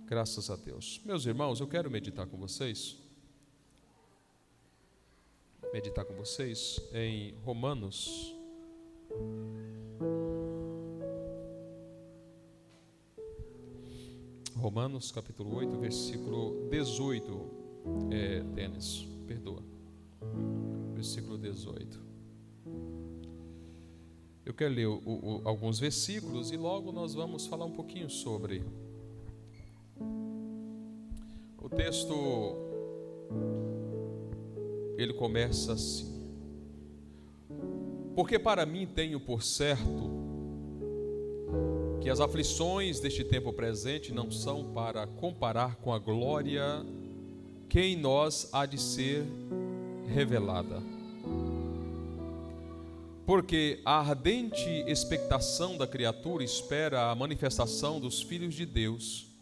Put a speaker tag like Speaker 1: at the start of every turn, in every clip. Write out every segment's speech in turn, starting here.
Speaker 1: Graças a Deus. Meus irmãos, eu quero meditar com vocês em Romanos. Romanos capítulo 8, versículo 18. Denis, perdoa. Versículo 18. Eu quero ler alguns versículos e logo nós vamos falar um pouquinho sobre. O texto, ele começa assim: porque para mim tenho por certo que as aflições deste tempo presente não são para comparar com a glória que em nós há de ser revelada. Porque a ardente expectação da criatura espera a manifestação dos filhos de Deus.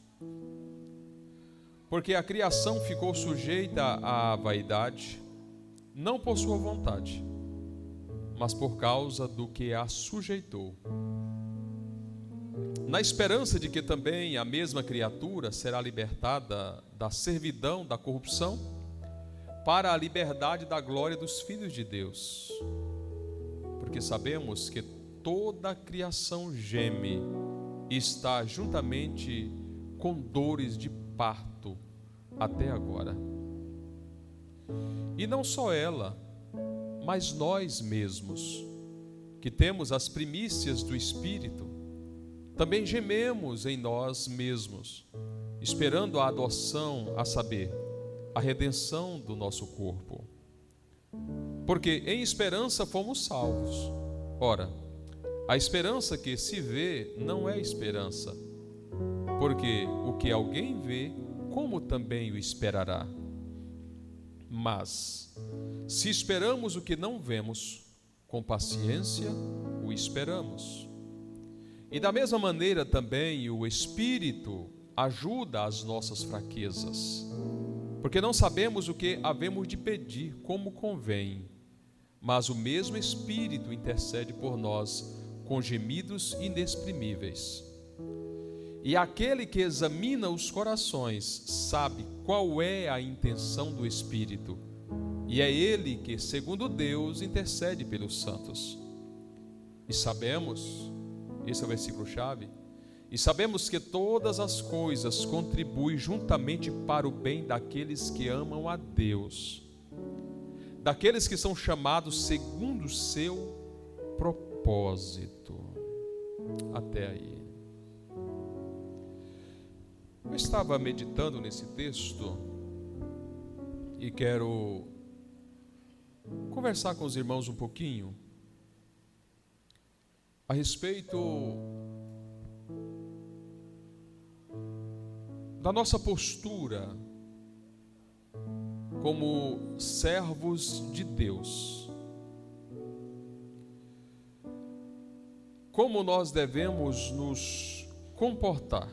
Speaker 1: Porque a criação ficou sujeita à vaidade, não por sua vontade, mas por causa do que a sujeitou, na esperança de que também a mesma criatura será libertada da servidão da corrupção para a liberdade da glória dos filhos de Deus. Porque sabemos que toda a criação geme e está juntamente com dores de parto até agora. E não só ela, mas nós mesmos, que temos as primícias do Espírito, também gememos em nós mesmos, esperando a adoção, a saber, a redenção do nosso corpo. Porque em esperança fomos salvos. Ora, a esperança que se vê não é esperança, porque o que alguém vê, como também o esperará? Mas, se esperamos o que não vemos, com paciência o esperamos. E da mesma maneira também o Espírito ajuda as nossas fraquezas, porque não sabemos o que havemos de pedir como convém, mas o mesmo Espírito intercede por nós com gemidos inexprimíveis. E aquele que examina os corações sabe qual é a intenção do Espírito, e é ele que, segundo Deus, intercede pelos santos. E sabemos, esse é o versículo-chave, e sabemos que todas as coisas contribuem juntamente para o bem daqueles que amam a Deus, daqueles que são chamados segundo o seu propósito. Até aí. Eu estava meditando nesse texto e quero conversar com os irmãos um pouquinho a respeito da nossa postura como servos de Deus. Como nós devemos nos comportar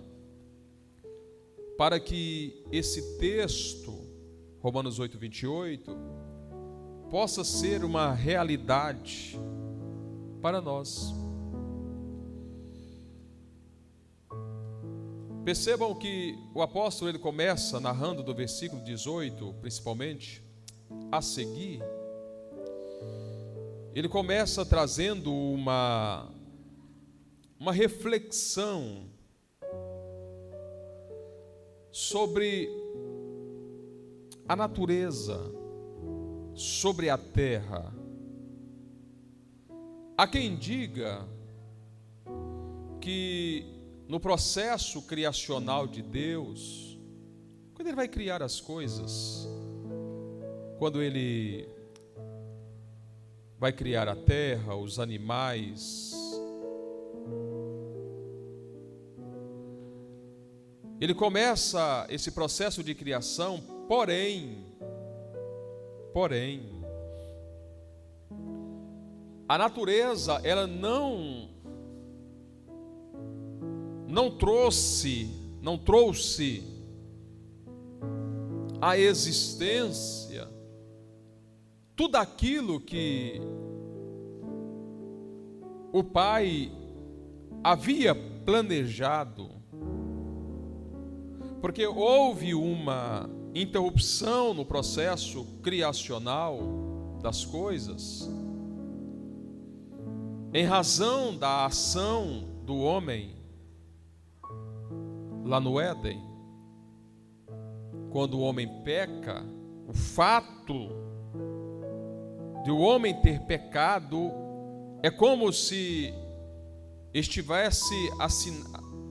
Speaker 1: para que esse texto, Romanos 8, 28, possa ser uma realidade para nós. Percebam que o apóstolo ele começa narrando do versículo 18, principalmente, a seguir. Ele começa trazendo uma reflexão sobre a natureza, sobre a terra. Há quem diga que no processo criacional de Deus, quando Ele vai criar as coisas, quando Ele vai criar a terra, os animais, Ele começa esse processo de criação, porém, a natureza, ela não trouxe à existência tudo aquilo que o Pai havia planejado Porque houve uma interrupção no processo criacional das coisas, em razão da ação do homem lá no Éden. Quando o homem peca, o fato de o homem ter pecado é como se estivesse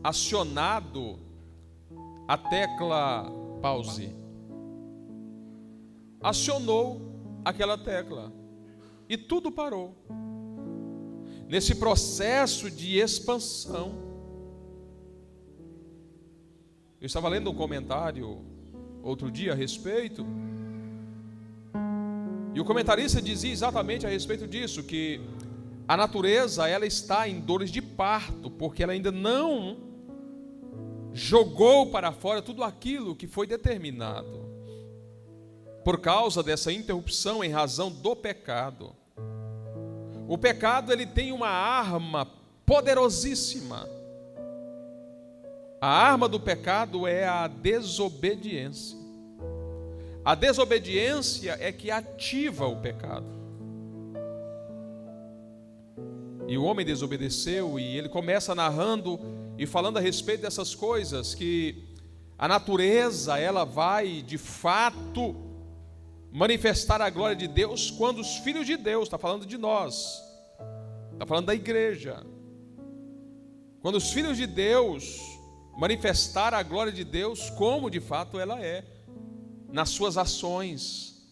Speaker 1: acionado a tecla pause. Acionou aquela tecla e tudo parou. Nesse processo de expansão, eu estava lendo um comentário outro dia a respeito, e o comentarista dizia exatamente a respeito disso, que a natureza ela está em dores de parto, porque ela ainda não jogou para fora tudo aquilo que foi determinado, por causa dessa interrupção em razão do pecado. O pecado ele tem uma arma poderosíssima. A arma do pecado é a desobediência. A desobediência é que ativa o pecado. E o homem desobedeceu, e ele começa narrando e falando a respeito dessas coisas, que a natureza ela vai de fato manifestar a glória de Deus quando os filhos de Deus, está falando de nós, está falando da igreja, quando os filhos de Deus manifestar a glória de Deus como de fato ela é, nas suas ações,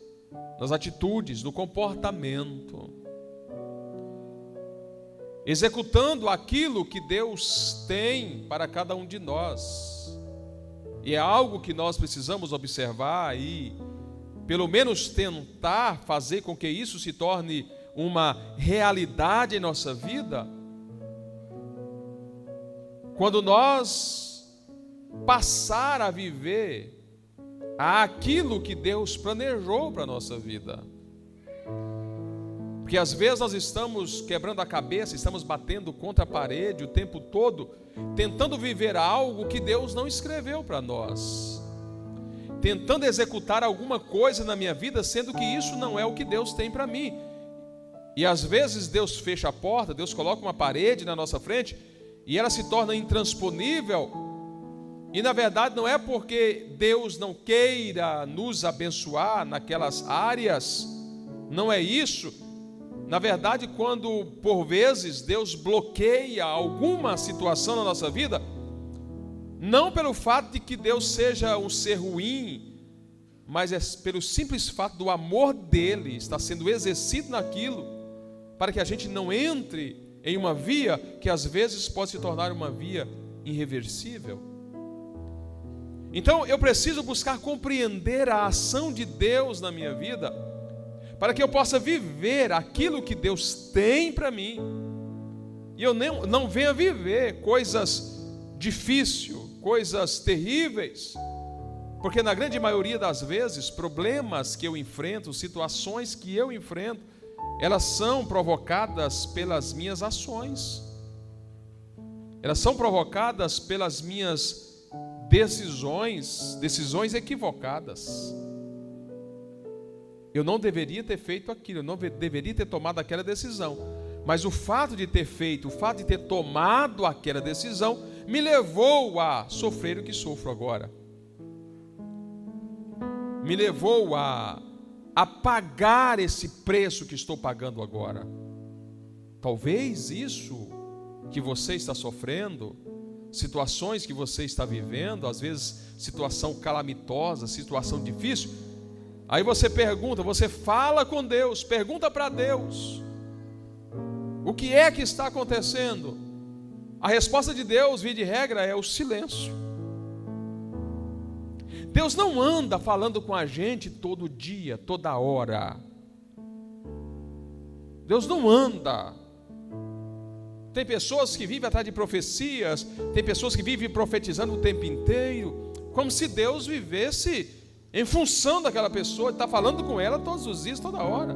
Speaker 1: nas atitudes, no comportamento, executando aquilo que Deus tem para cada um de nós. E é algo que nós precisamos observar e pelo menos tentar fazer com que isso se torne uma realidade em nossa vida. Quando nós passar a viver aquilo que Deus planejou para a nossa vida. Porque às vezes nós estamos quebrando a cabeça, estamos batendo contra a parede o tempo todo, tentando viver algo que Deus não escreveu para nós, tentando executar alguma coisa na minha vida, sendo que isso não é o que Deus tem para mim. E às vezes Deus fecha a porta, Deus coloca uma parede na nossa frente e ela se torna intransponível. E na verdade não é porque Deus não queira nos abençoar naquelas áreas, não é isso. Na verdade, quando por vezes Deus bloqueia alguma situação na nossa vida, não pelo fato de que Deus seja um ser ruim, mas é pelo simples fato do amor dele estar sendo exercido naquilo, para que a gente não entre em uma via que às vezes pode se tornar uma via irreversível. Então eu preciso buscar compreender a ação de Deus na minha vida, para que eu possa viver aquilo que Deus tem para mim, e eu não venha viver coisas difíceis, coisas terríveis, porque na grande maioria das vezes, problemas que eu enfrento, situações que eu enfrento, elas são provocadas pelas minhas ações, elas são provocadas pelas minhas decisões equivocadas. Eu não deveria ter feito aquilo, eu não deveria ter tomado aquela decisão, mas o fato de ter feito, o fato de ter tomado aquela decisão, me levou a sofrer o que sofro agora, me levou a pagar esse preço que estou pagando agora. Talvez isso que você está sofrendo, situações que você está vivendo, às vezes situação calamitosa, situação difícil, aí você pergunta, você fala com Deus, pergunta para Deus, o que é que está acontecendo? A resposta de Deus, via de regra, é o silêncio. Deus não anda falando com a gente todo dia, toda hora. Deus não anda. Tem pessoas que vivem atrás de profecias, tem pessoas que vivem profetizando o tempo inteiro, como se Deus vivesse em função daquela pessoa, está falando com ela todos os dias, toda hora.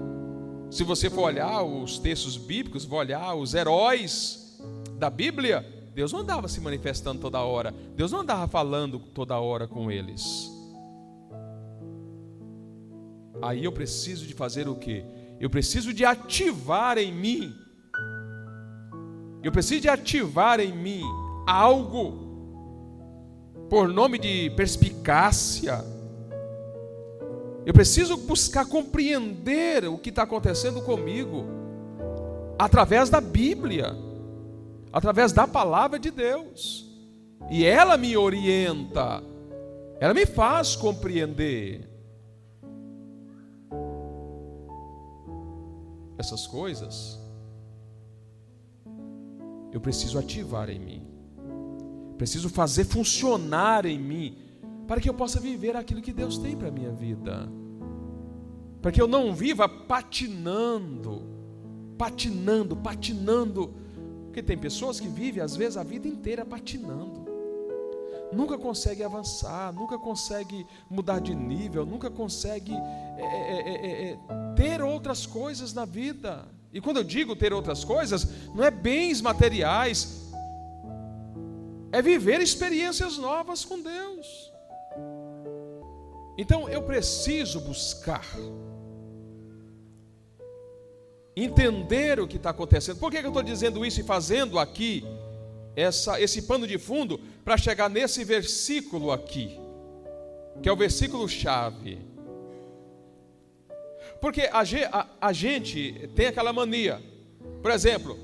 Speaker 1: Se você for olhar os textos bíblicos, for olhar os heróis da Bíblia, Deus não andava se manifestando toda hora. Deus não andava falando toda hora com eles. Aí eu preciso de fazer o quê? Eu preciso de ativar em mim. Eu preciso de ativar em mim algo por nome de perspicácia. Eu preciso buscar compreender o que está acontecendo comigo através da Bíblia, através da palavra de Deus. E ela me orienta, ela me faz compreender essas coisas. Eu preciso ativar em mim, preciso fazer funcionar em mim, para que eu possa viver aquilo que Deus tem para a minha vida, para que eu não viva patinando, porque tem pessoas que vivem às vezes a vida inteira patinando, nunca consegue avançar, nunca consegue mudar de nível, nunca consegue ter outras coisas na vida. E quando eu digo ter outras coisas, não é bens materiais, é viver experiências novas com Deus. Então eu preciso buscar entender o que está acontecendo. Por que eu estou dizendo isso e fazendo aqui esse pano de fundo para chegar nesse versículo aqui, que é o versículo chave? Porque a gente tem aquela mania. Por exemplo,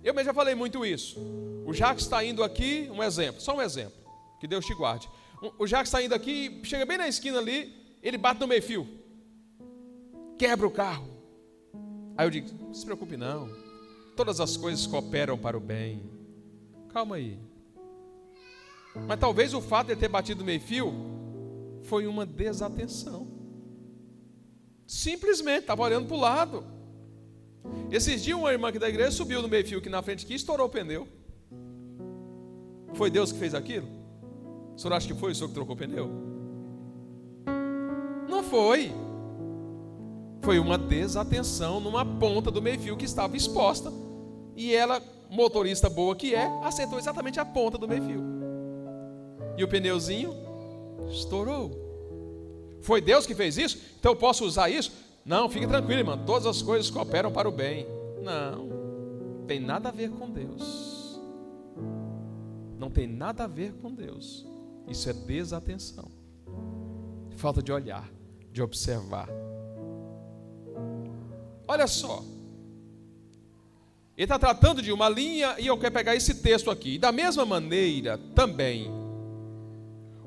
Speaker 1: eu mesmo já falei muito isso. O Jacques está indo aqui, um exemplo, só um exemplo, que Deus te guarde. O Jacques está indo aqui, chega bem na esquina ali, ele bate no meio-fio, quebra o carro. Aí eu digo, não se preocupe não, todas as coisas cooperam para o bem. Calma aí. Mas talvez o fato de ele ter batido no meio-fio foi uma desatenção. Simplesmente, estava olhando para o lado. Esses dias uma irmã aqui da igreja subiu no meio-fio aqui na frente aqui e estourou o pneu. Foi Deus que fez aquilo? O senhor acha que foi o senhor que trocou o pneu? Não foi. Foi uma desatenção numa ponta do meio-fio que estava exposta. E ela, motorista boa que é, acertou exatamente a ponta do meio-fio. E o pneuzinho estourou. Foi Deus que fez isso? Então eu posso usar isso? Não, fique tranquilo, irmão. Todas as coisas cooperam para o bem. Não, tem nada a ver com Deus. Não tem nada a ver com Deus. Isso é desatenção, falta de olhar, de observar. Olha só, ele está tratando de uma linha e eu quero pegar esse texto aqui. E da mesma maneira também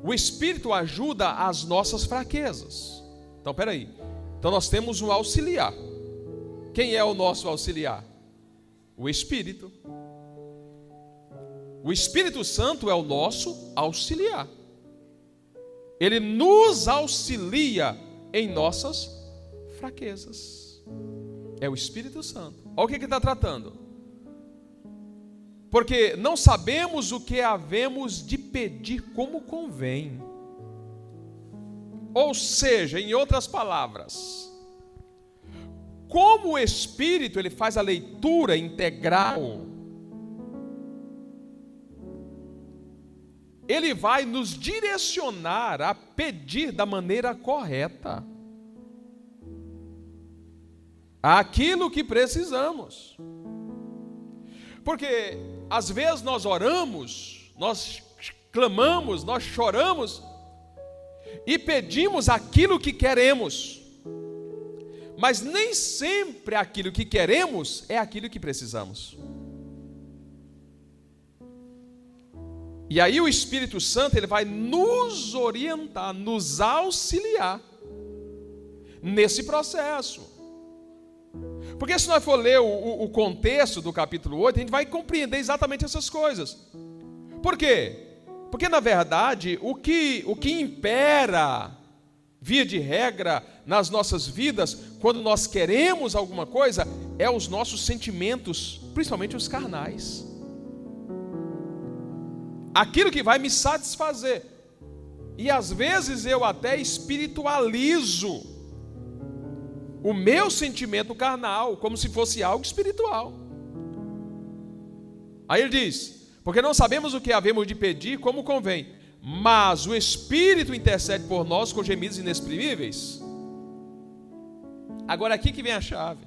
Speaker 1: o Espírito ajuda as nossas fraquezas. Então, peraí. Então nós temos um auxiliar. Quem é o nosso auxiliar? O Espírito. O Espírito Santo é o nosso auxiliar. Ele nos auxilia em nossas fraquezas. É o Espírito Santo. Olha o que ele está tratando. Porque não sabemos o que havemos de pedir como convém. Ou seja, em outras palavras, como o Espírito ele faz a leitura integral, ele vai nos direcionar a pedir da maneira correta aquilo que precisamos. Porque às vezes nós oramos, nós clamamos, nós choramos e pedimos aquilo que queremos, mas nem sempre aquilo que queremos é aquilo que precisamos. E aí o Espírito Santo ele vai nos orientar, nos auxiliar nesse processo. Porque se nós for ler o contexto do capítulo 8, a gente vai compreender exatamente essas coisas. Por quê? Porque na verdade o que impera, via de regra, nas nossas vidas, quando nós queremos alguma coisa, é os nossos sentimentos, principalmente os carnais. Aquilo que vai me satisfazer. E às vezes eu até espiritualizo o meu sentimento carnal como se fosse algo espiritual. Aí ele diz: porque não sabemos o que havemos de pedir como convém, mas o Espírito intercede por nós com gemidos inexprimíveis. Agora aqui que vem a chave.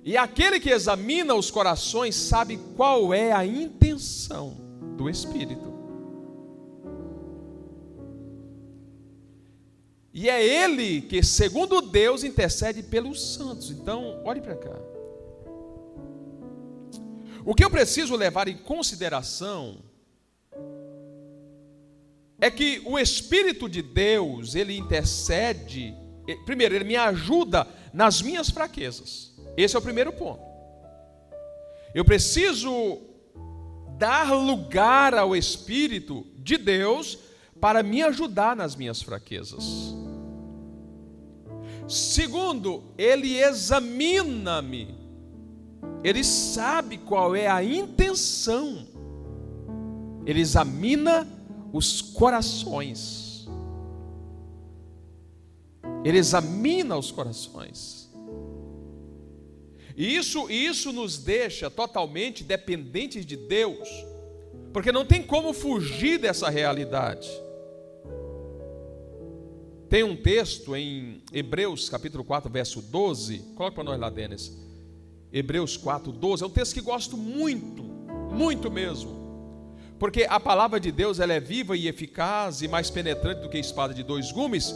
Speaker 1: E aquele que examina os corações sabe qual é a intenção do Espírito. E é Ele que, segundo Deus, intercede pelos santos. Então, olhe para cá. O que eu preciso levar em consideração é que o Espírito de Deus, Ele intercede, primeiro, Ele me ajuda nas minhas fraquezas. Esse é o primeiro ponto. Eu preciso dar lugar ao Espírito de Deus para me ajudar nas minhas fraquezas. Segundo, Ele examina-me. Ele sabe qual é a intenção. Ele examina os corações. Ele examina os corações. E isso nos deixa totalmente dependentes de Deus, porque não tem como fugir dessa realidade. Tem um texto em Hebreus capítulo 4, verso 12, coloca para nós lá, Denis. Hebreus 4, 12, é um texto que gosto muito, muito mesmo, porque a palavra de Deus ela é viva e eficaz e mais penetrante do que espada de dois gumes,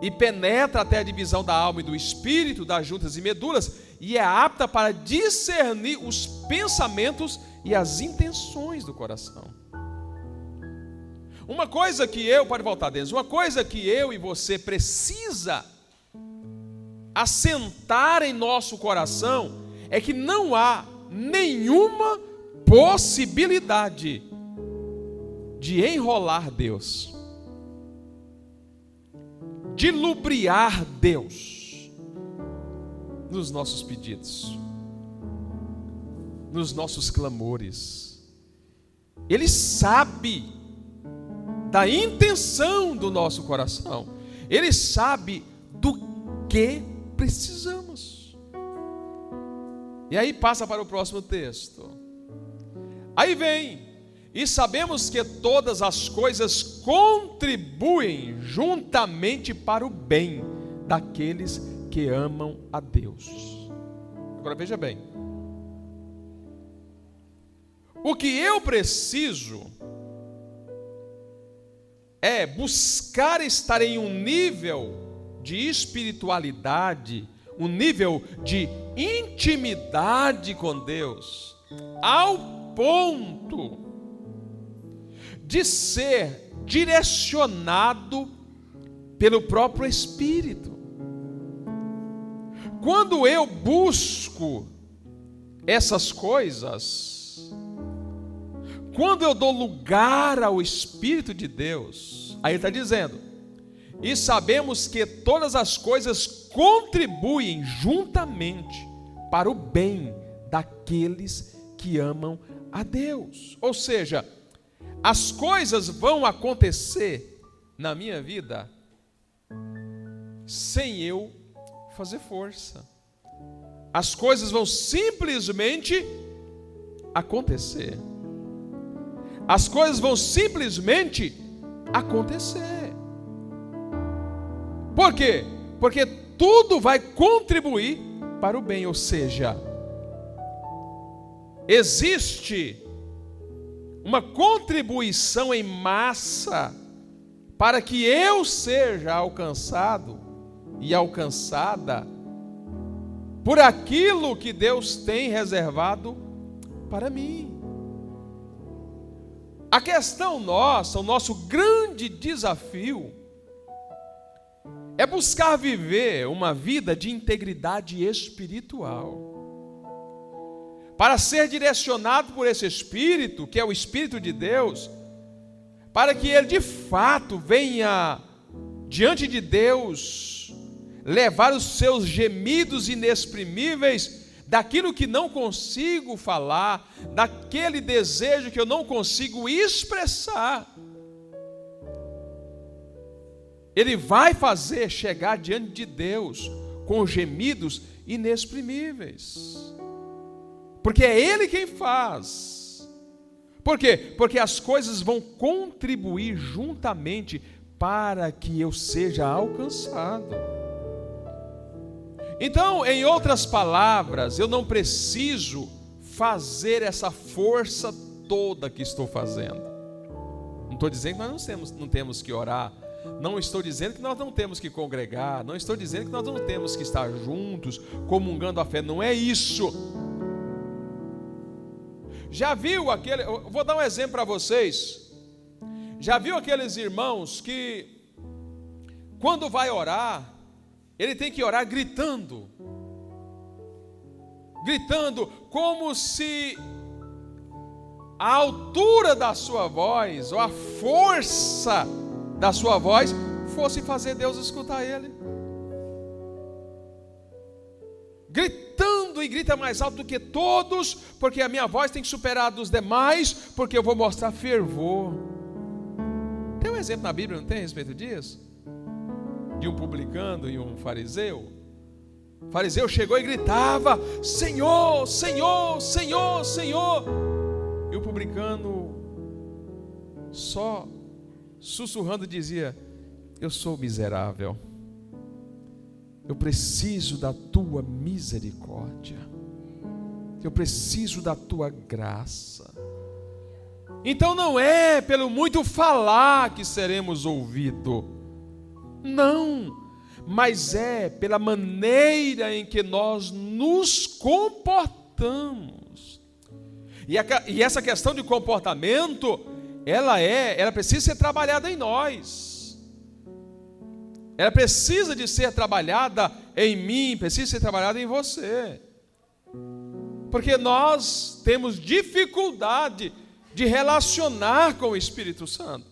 Speaker 1: e penetra até a divisão da alma e do espírito, das juntas e medulas, e é apta para discernir os pensamentos e as intenções do coração. Uma coisa que pode voltar, Denis, uma coisa que eu e você precisa assentar em nosso coração é que não há nenhuma possibilidade de enrolar Deus, de lubriar Deus nos nossos pedidos, nos nossos clamores. Ele sabe da intenção do nosso coração, Ele sabe do que precisamos. E aí passa para o próximo texto. Aí vem: e sabemos que todas as coisas contribuem juntamente para o bem daqueles que amam a Deus. Agora veja bem. O que eu preciso é buscar estar em um nível de espiritualidade, um nível de intimidade com Deus, ao ponto de ser direcionado pelo próprio Espírito. Quando eu busco essas coisas, quando eu dou lugar ao Espírito de Deus, aí ele está dizendo: e sabemos que todas as coisas contribuem juntamente para o bem daqueles que amam a Deus. Ou seja, as coisas vão acontecer na minha vida sem eu fazer força. As coisas vão simplesmente acontecer. As coisas vão simplesmente acontecer. Por quê? Porque tudo vai contribuir para o bem, ou seja, existe uma contribuição em massa para que eu seja alcançado e alcançada por aquilo que Deus tem reservado para mim. A questão nossa, o nosso grande desafio é buscar viver uma vida de integridade espiritual, para ser direcionado por esse Espírito, que é o Espírito de Deus, para que ele de fato venha diante de Deus levar os seus gemidos inexprimíveis, daquilo que não consigo falar, daquele desejo que eu não consigo expressar. Ele vai fazer chegar diante de Deus com gemidos inexprimíveis, porque é Ele quem faz. Por quê? Porque as coisas vão contribuir juntamente para que eu seja alcançado. Então, em outras palavras, eu não preciso fazer essa força toda que estou fazendo. Não estou dizendo que nós não temos que orar. Não estou dizendo que nós não temos que congregar. Não estou dizendo que nós não temos que estar juntos, comungando a fé. Não é isso. Já viu aquele... Eu vou dar um exemplo para vocês. Já viu aqueles irmãos que, quando vai orar, ele tem que orar gritando. Gritando, como se a altura da sua voz, ou a força da sua voz, fosse fazer Deus escutar ele. Gritando, e grita mais alto do que todos, porque a minha voz tem que superar a dos demais, porque eu vou mostrar fervor. Tem um exemplo na Bíblia, não tem a respeito disso? De um publicano e um fariseu. O fariseu chegou e gritava: Senhor, Senhor, Senhor, Senhor. E o publicano, só sussurrando, dizia: eu sou miserável, eu preciso da tua misericórdia, eu preciso da tua graça. Então não é pelo muito falar que seremos ouvidos, não, mas é pela maneira em que nós nos comportamos. E essa questão de comportamento, ela precisa ser trabalhada em nós. Ela precisa de ser trabalhada em mim, precisa ser trabalhada em você. Porque nós temos dificuldade de relacionar com o Espírito Santo.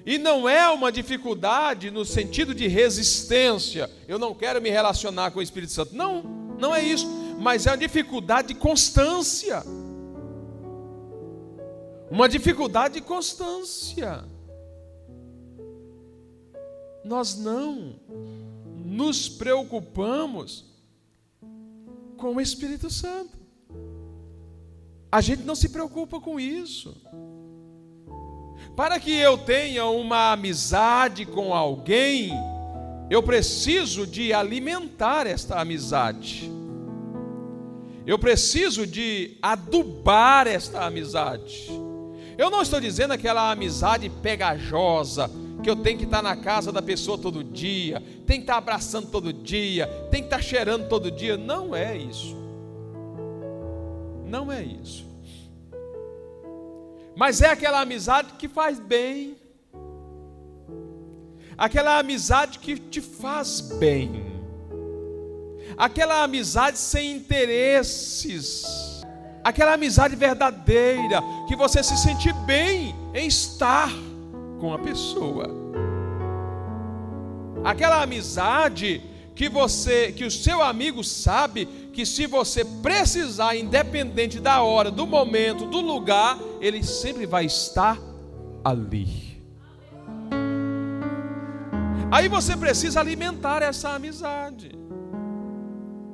Speaker 1: E não é uma dificuldade no sentido de resistência. Eu não quero me relacionar com o Espírito Santo. Não, não é isso. Mas é uma dificuldade de constância. Uma dificuldade de constância. Nós não nos preocupamos com o Espírito Santo. A gente não se preocupa com isso. Para que eu tenha uma amizade com alguém, eu preciso de alimentar esta amizade. Eu preciso de adubar esta amizade. Eu não estou dizendo aquela amizade pegajosa, que eu tenho que estar na casa da pessoa todo dia, tem que estar abraçando todo dia, tem que estar cheirando todo dia. Não é isso. Não é isso. Mas é aquela amizade que faz bem. Aquela amizade que te faz bem. Aquela amizade sem interesses. Aquela amizade verdadeira, que você se sente bem em estar com a pessoa. Aquela amizade que o seu amigo sabe que se você precisar, independente da hora, do momento, do lugar, ele sempre vai estar ali. Aí você precisa alimentar essa amizade.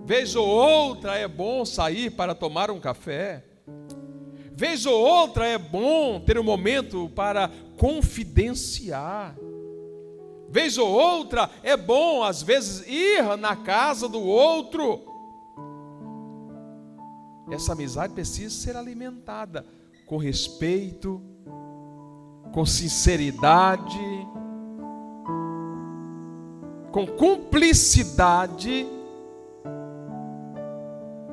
Speaker 1: Vez ou outra é bom sair para tomar um café. Vez ou outra é bom ter um momento para confidenciar. Vez ou outra é bom, às vezes, ir na casa do outro. Essa amizade precisa ser alimentada com respeito, com sinceridade, com cumplicidade.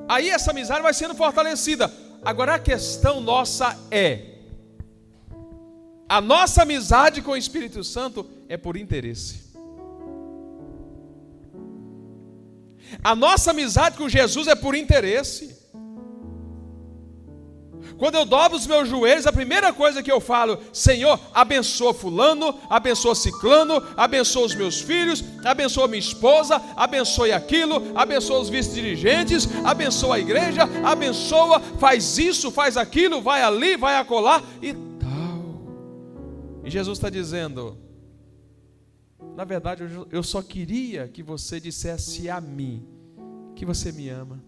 Speaker 1: Aí essa amizade vai sendo fortalecida. Agora a questão nossa é: a nossa amizade com o Espírito Santo é por interesse. A nossa amizade com Jesus é por interesse. Quando eu dobro os meus joelhos, a primeira coisa que eu falo: Senhor, abençoa fulano, abençoa ciclano, abençoa os meus filhos, abençoa minha esposa, abençoe aquilo, abençoa os vice-dirigentes, abençoa a igreja, abençoa, faz isso, faz aquilo, vai ali, vai acolá e tal. E Jesus está dizendo: na verdade, eu só queria que você dissesse a mim que você me ama.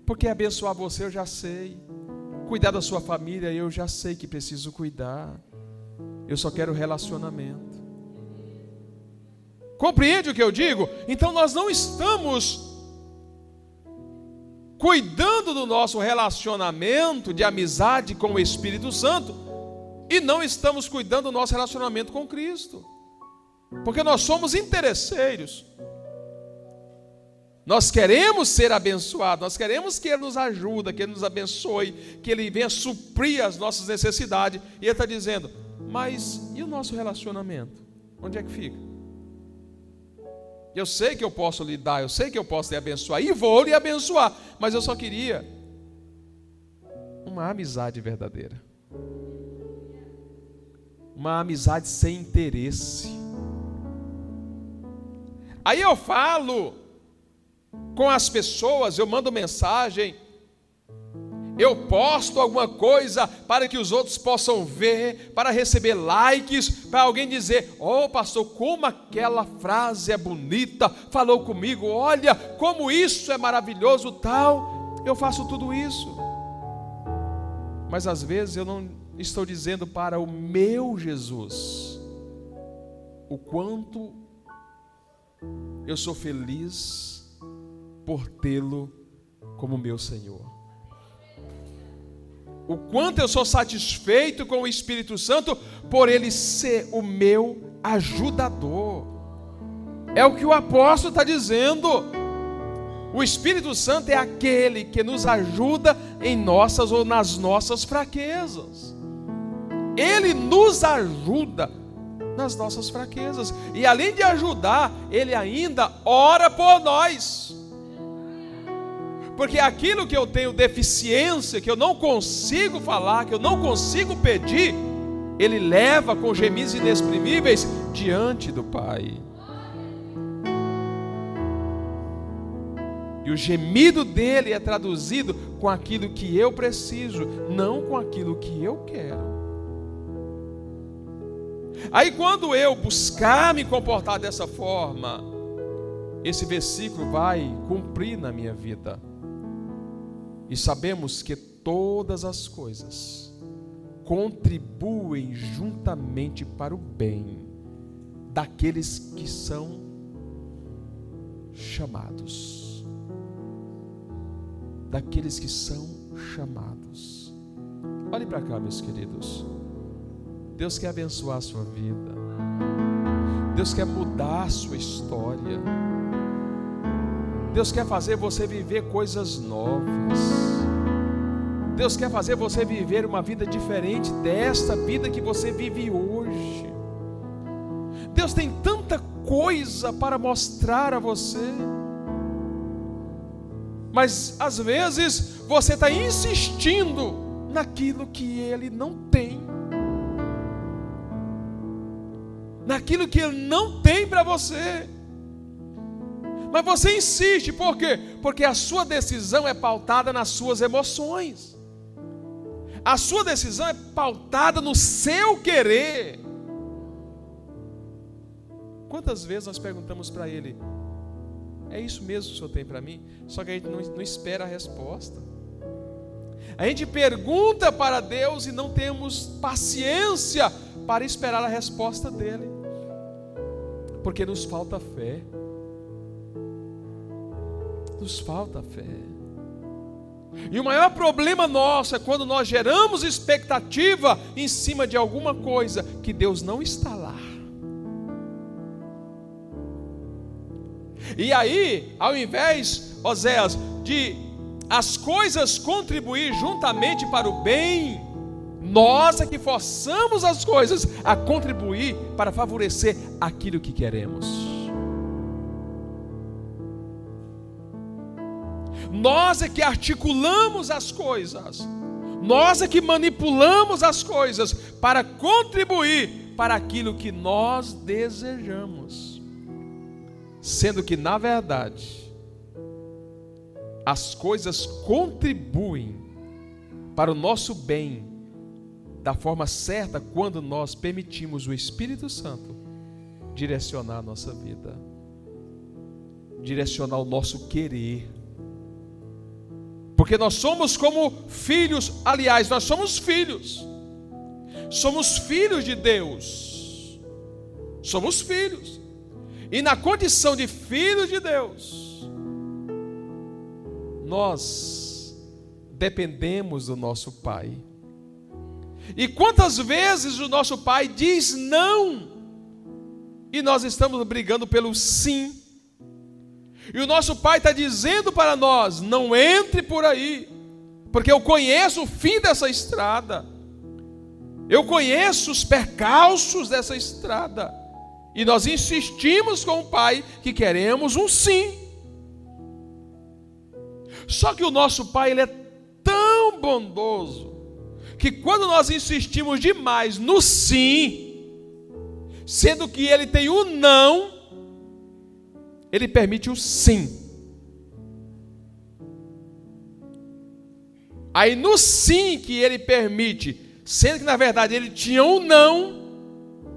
Speaker 1: Porque abençoar você eu já sei. Cuidar da sua família eu já sei que preciso cuidar. Eu só quero relacionamento. Compreende o que eu digo? Então nós não estamos cuidando do nosso relacionamento de amizade com o Espírito Santo e não estamos cuidando do nosso relacionamento com Cristo. Porque nós somos interesseiros. Nós queremos ser abençoados, nós queremos que Ele nos ajude, que Ele nos abençoe, que Ele venha suprir as nossas necessidades. E Ele está dizendo, mas e o nosso relacionamento? Onde é que fica? Eu sei que eu posso lhe dar, eu sei que eu posso lhe abençoar, e vou lhe abençoar, mas eu só queria uma amizade verdadeira. Uma amizade sem interesse. Aí eu falo com as pessoas, eu mando mensagem, eu posto alguma coisa para que os outros possam ver, para receber likes, para alguém dizer, oh pastor, como aquela frase é bonita, falou comigo, olha como isso é maravilhoso, tal. Eu faço tudo isso, mas às vezes eu não estou dizendo para o meu Jesus o quanto eu sou feliz por tê-lo como meu Senhor. O quanto eu sou satisfeito com o Espírito Santo por Ele ser o meu ajudador. É o que o apóstolo está dizendo. O Espírito Santo é aquele que nos ajuda em nossas ou nas nossas fraquezas. Ele nos ajuda nas nossas fraquezas. E além de ajudar, Ele ainda ora por nós. Porque aquilo que eu tenho deficiência, que eu não consigo falar, que eu não consigo pedir, Ele leva com gemidos inexprimíveis diante do Pai. E o gemido dele é traduzido com aquilo que eu preciso, não com aquilo que eu quero. Aí quando eu buscar me comportar dessa forma, esse versículo vai cumprir na minha vida. E sabemos que todas as coisas contribuem juntamente para o bem daqueles que são chamados. Daqueles que são chamados. Olhe para cá, meus queridos. Deus quer abençoar a sua vida. Deus quer mudar a sua história. Deus quer fazer você viver coisas novas. Deus quer fazer você viver uma vida diferente desta vida que você vive hoje. Deus tem tanta coisa para mostrar a você. Mas às vezes você está insistindo naquilo que Ele não tem. Naquilo que Ele não tem para você. Mas você insiste, por quê? Porque a sua decisão é pautada nas suas emoções. A sua decisão é pautada no seu querer. Quantas vezes nós perguntamos para Ele, é isso mesmo que o Senhor tem para mim? Só que a gente não espera a resposta. A gente pergunta para Deus e não temos paciência para esperar a resposta dEle. Porque nos falta fé. Nos falta fé. E o maior problema nosso é quando nós geramos expectativa em cima de alguma coisa que Deus não está lá. E aí, ao invés, Oséias, de as coisas contribuir juntamente para o bem, nós é que forçamos as coisas a contribuir para favorecer aquilo que queremos. Nós é que articulamos as coisas, nós é que manipulamos as coisas para contribuir para aquilo que nós desejamos, sendo que na verdade as coisas contribuem para o nosso bem da forma certa quando nós permitimos o Espírito Santo direcionar a nossa vida, direcionar o nosso querer. Porque nós somos como filhos, aliás, nós somos filhos. Somos filhos de Deus. Somos filhos. E na condição de filhos de Deus, nós dependemos do nosso Pai. E quantas vezes o nosso Pai diz não, e nós estamos brigando pelo sim. E o nosso Pai está dizendo para nós: não entre por aí, porque eu conheço o fim dessa estrada, eu conheço os percalços dessa estrada. E nós insistimos com o Pai que queremos um sim. Só que o nosso Pai, ele é tão bondoso, que quando nós insistimos demais no sim, sendo que Ele tem o não, Ele permite o sim. Aí no sim que Ele permite, sendo que na verdade Ele tinha um não,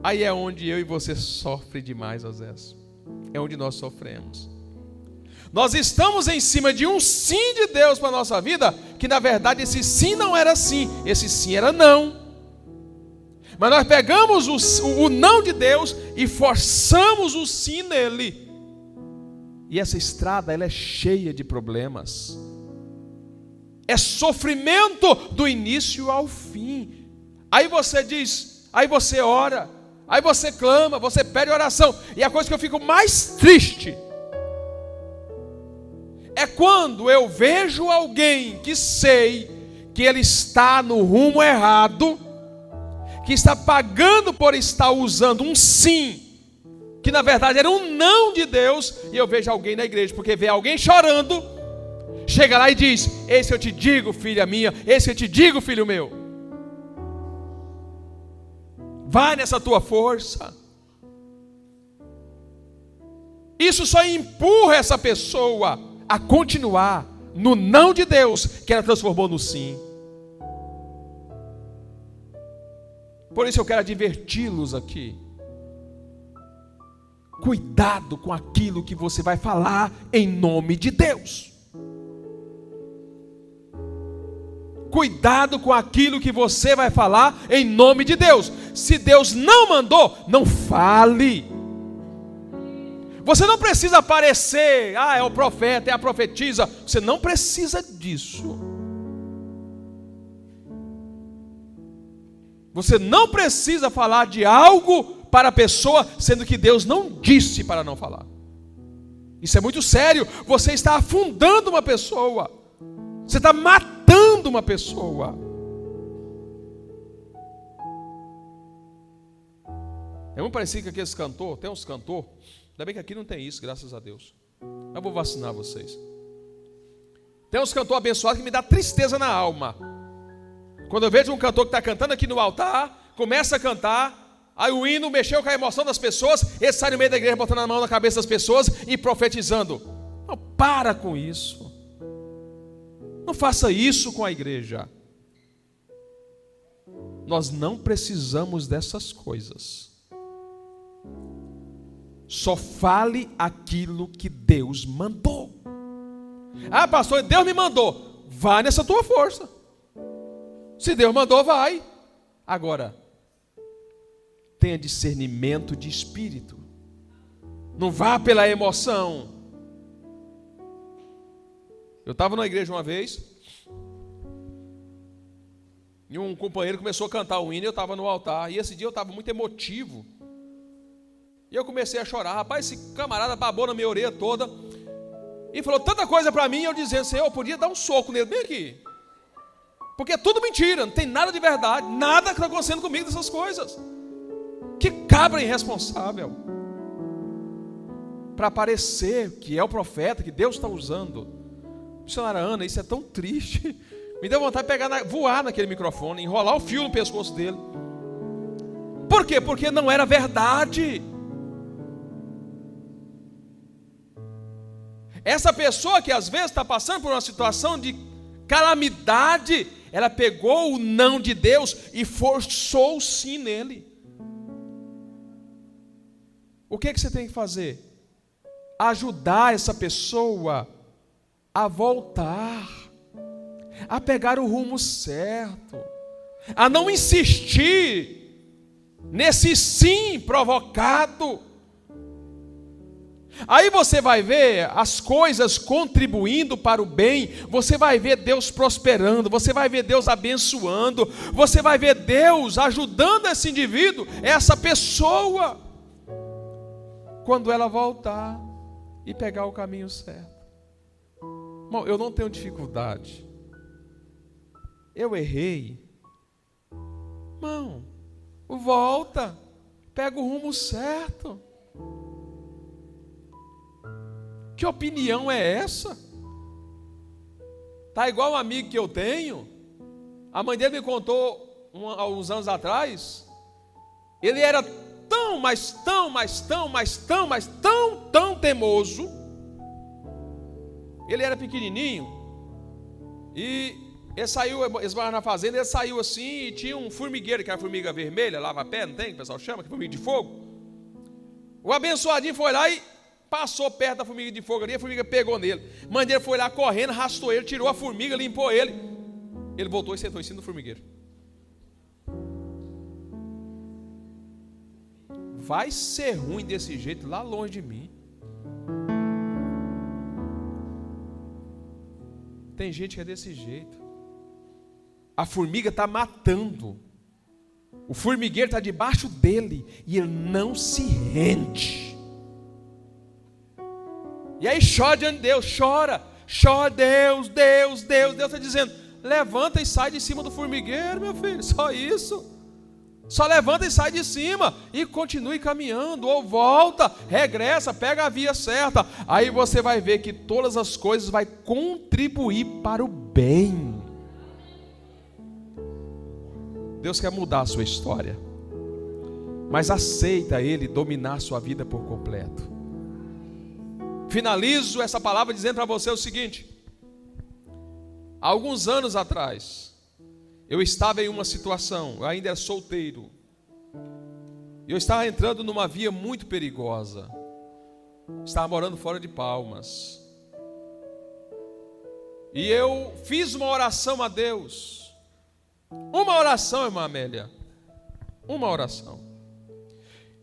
Speaker 1: aí é onde eu e você sofrem demais, Osés. É onde nós sofremos. Nós estamos em cima de um sim de Deus para a nossa vida, que na verdade esse sim não era sim, esse sim era não. Mas nós pegamos o não de Deus e forçamos o sim nele. E essa estrada, ela é cheia de problemas. É sofrimento do início ao fim. Aí você diz, aí você ora, aí você clama, você pede oração. E a coisa que eu fico mais triste é quando eu vejo alguém que sei que ele está no rumo errado, que está pagando por estar usando um sim, que na verdade era um não de Deus, e eu vejo alguém na igreja, porque vê alguém chorando, chega lá e diz: esse eu te digo, filha minha, esse eu te digo, filho meu, vai nessa tua força. Isso só empurra essa pessoa a continuar no não de Deus, que ela transformou no sim. Por isso eu quero adverti-los aqui. Cuidado com aquilo que você vai falar em nome de Deus. Cuidado com aquilo que você vai falar em nome de Deus. Se Deus não mandou, não fale. Você não precisa aparecer, é o profeta, é a profetisa. Você não precisa disso. Você não precisa falar de algo para a pessoa, sendo que Deus não disse para não falar. Isso é muito sério. Você está afundando uma pessoa. Você está matando uma pessoa. É muito parecido com aqueles cantores. Tem uns cantores. Ainda bem que aqui não tem isso, graças a Deus. Eu vou vacinar vocês. Tem uns cantores abençoados que me dá tristeza na alma. Quando eu vejo um cantor que está cantando aqui no altar, começa a cantar, aí o hino mexeu com a emoção das pessoas, ele sai no meio da igreja botando a mão na cabeça das pessoas e profetizando. Não, para com isso. Não faça isso com a igreja. Nós não precisamos dessas coisas. Só fale aquilo que Deus mandou. Pastor, Deus me mandou. Vai nessa tua força. Se Deus mandou, vai. Agora, tenha discernimento de espírito. Não vá pela emoção. Eu estava na igreja uma vez, e um companheiro começou a cantar o hino, e eu estava no altar, e esse dia eu estava muito emotivo. E eu comecei a chorar. Rapaz, esse camarada babou na minha orelha toda e falou tanta coisa para mim, eu dizendo: Senhor, eu podia dar um soco nele bem aqui, porque é tudo mentira, não tem nada de verdade, nada que está acontecendo comigo dessas coisas. Que cabra irresponsável para parecer que é o profeta que Deus está usando. Missionária Ana, isso é tão triste. Me deu vontade de voar naquele microfone, enrolar o fio no pescoço dele. Por quê? Porque não era verdade. Essa pessoa que às vezes está passando por uma situação de calamidade, ela pegou o não de Deus e forçou o sim nele. O que você tem que fazer? Ajudar essa pessoa a voltar. a pegar o rumo certo, a não insistir nesse sim provocado. Aí você vai ver as coisas contribuindo para o bem, você vai ver Deus prosperando, você vai ver Deus abençoando, você vai ver Deus ajudando esse indivíduo, essa pessoa, quando ela voltar e pegar o caminho certo. Irmão, eu não tenho dificuldade. Eu errei. Irmão, volta, pega o rumo certo. Que opinião é essa? Tá igual um amigo que eu tenho. A mãe dele me contou há uns anos atrás. Ele era tão teimoso. Ele era pequenininho. E ele saiu, eles moravam na fazenda, ele saiu assim e tinha um formigueiro, que era a formiga vermelha, lava-pé, não tem? Que o pessoal chama, que é formiga de fogo. O abençoadinho foi lá e passou perto da formiga de fogo ali, a formiga pegou nele. A mãe dele foi lá correndo, arrastou ele, tirou a formiga, limpou ele. Ele voltou e sentou em cima do formigueiro. Vai ser ruim desse jeito lá longe de mim. Tem gente que é desse jeito. A formiga está matando. O formigueiro está debaixo dele e ele não se rende. E aí chora diante de Deus, chora, Deus está dizendo, levanta e sai de cima do formigueiro, meu filho, só isso. Só levanta e sai de cima e continue caminhando, ou volta, regressa, pega a via certa. Aí você vai ver que todas as coisas vão contribuir para o bem. Deus quer mudar a sua história, mas aceita Ele dominar a sua vida por completo. Finalizo essa palavra dizendo para você o seguinte: há alguns anos atrás, eu estava em uma situação, eu ainda era solteiro, eu estava entrando numa via muito perigosa, estava morando fora de Palmas, e eu fiz uma oração a Deus, uma oração, irmã Amélia, uma oração.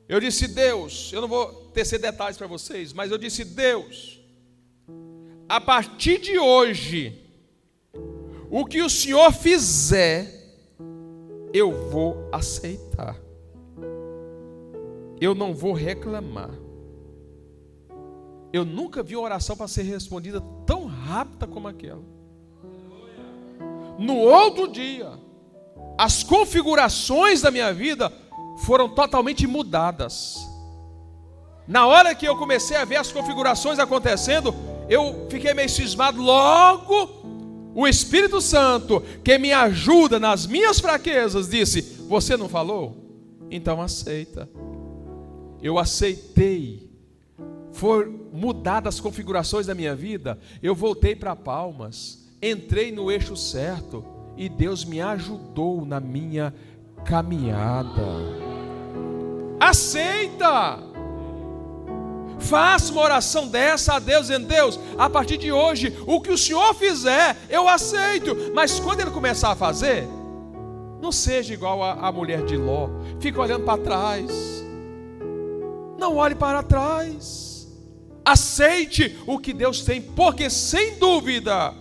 Speaker 1: Eu disse: Deus, eu não vou tecer detalhes para vocês, mas eu disse: Deus, a partir de hoje, o que o Senhor fizer, eu vou aceitar. Eu não vou reclamar. Eu nunca vi uma oração para ser respondida tão rápida como aquela. No outro dia, as configurações da minha vida foram totalmente mudadas. Na hora que eu comecei a ver as configurações acontecendo, eu fiquei meio cismado. Logo, o Espírito Santo, que me ajuda nas minhas fraquezas, disse: você não falou? Então aceita. Eu aceitei. Foram mudadas as configurações da minha vida. Eu voltei para Palmas, entrei no eixo certo e Deus me ajudou na minha caminhada. Aceita. Faça uma oração dessa a Deus, dizendo: Deus, a partir de hoje, o que o Senhor fizer, eu aceito. Mas quando Ele começar a fazer, não seja igual a mulher de Ló, fica olhando para trás. Não olhe para trás. Aceite o que Deus tem, porque sem dúvida,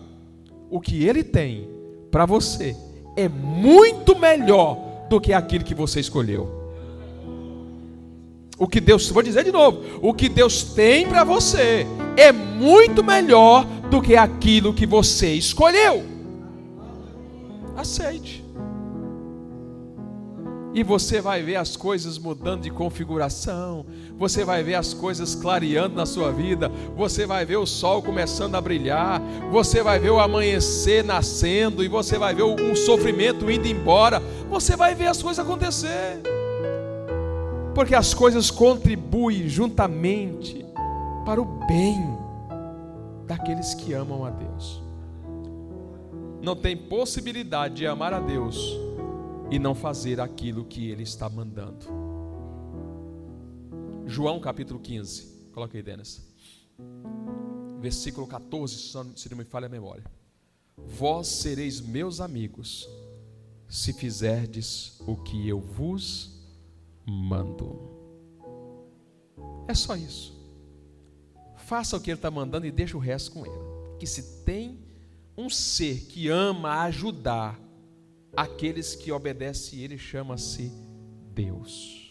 Speaker 1: o que Ele tem para você é muito melhor do que aquilo que você escolheu. O que Deus, vou dizer de novo, o que Deus tem para você é muito melhor do que aquilo que você escolheu. Aceite. E você vai ver as coisas mudando de configuração, você vai ver as coisas clareando na sua vida, você vai ver o sol começando a brilhar, você vai ver o amanhecer nascendo, e você vai ver o sofrimento indo embora, você vai ver as coisas acontecer. Porque as coisas contribuem juntamente para o bem daqueles que amam a Deus. Não tem possibilidade de amar a Deus e não fazer aquilo que Ele está mandando. João capítulo 15, coloca aí, Denis. Versículo 14, se não me falha a memória. vós sereis meus amigos, se fizerdes o que eu vos mando. É só isso. Faça o que ele está mandando e deixa o resto com ele. Que se tem um ser que ama ajudar aqueles que obedecem a ele, chama-se Deus.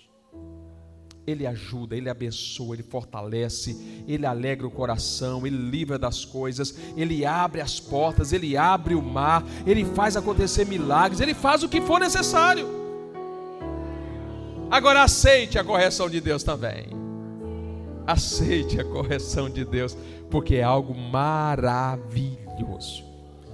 Speaker 1: Ele ajuda, ele abençoa, ele fortalece, ele alegra o coração, ele livra das coisas, ele abre as portas, ele abre o mar, ele faz acontecer milagres, ele faz o que for necessário. Agora aceite a correção de Deus também. Aceite a correção de Deus, porque é algo maravilhoso.